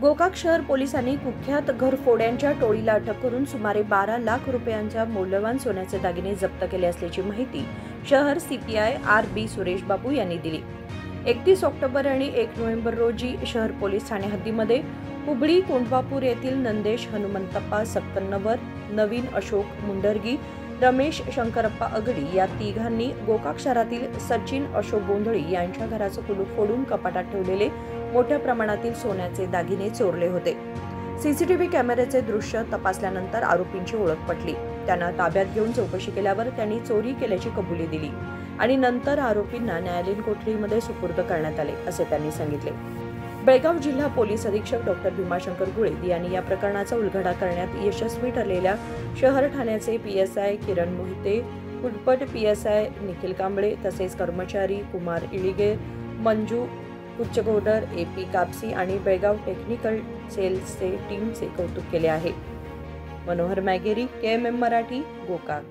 गोकाक शहर पोलिसांनी कुख्यात घरफोड्यांच्या टोळीला अटक करून सुमारे 12 लाख रुपयांच्या मौल्यवान सोन्याचे दागिने जप्त केले असल्याची माहिती शहर सीपीआय आर.बी. सुरेश बाबू यांनी दिली। 31 ऑक्टोबर आणि 1 नोव्हेंबर रोजी शहर पोलीस ठाणे हद्दीमध्ये हुबळी कोंडवापूर येथील नंदेश हनुमंतप्पा 97, नवीन अशोक मुंडरगी, रमेश शंकरप्पा अगडी या तिघांनी गोकाक शहरातील सचिन अशोक गोंधळी यांच्या घराचं कुलूप फोडून कपाटात ठेवलेले मोठ्या प्रमाणातील सोन्याचे दागिने चोरले होते। सीसीटीव्ही कॅमेऱ्याचे दृश्य तपासल्यानंतर आरोपींची ओळख पटली। त्यांना ताब्यात घेऊन चौकशी केल्यावर त्यांनी चोरी केल्याची कबुली दिली आणि नंतर आरोपींना न्यायालयीन कोठडीमध्ये सुपूर्द करण्यात आले असे त्यांनी सांगितले। बेळगाव जिल्हा पोलीस अधीक्षक डॉ. भीमाशंकर गुळे यांनी या प्रकरणाचा उलगडा करण्यात यशस्वी ठरलेल्या शहर ठाण्याचे पीएसआय किरण मोहिते, पुटपट पीएसआय निखिल कांबळे तसेच कर्मचारी कुमार इळिगे, मंजू कुच्चगौडर, एपी कापसी आणि बेळगाव टेक्निकल सेल्सचे टीमचे कौतुक केले आहे। मनोहर मॅगेरी, KMM मराठी, गोकाक।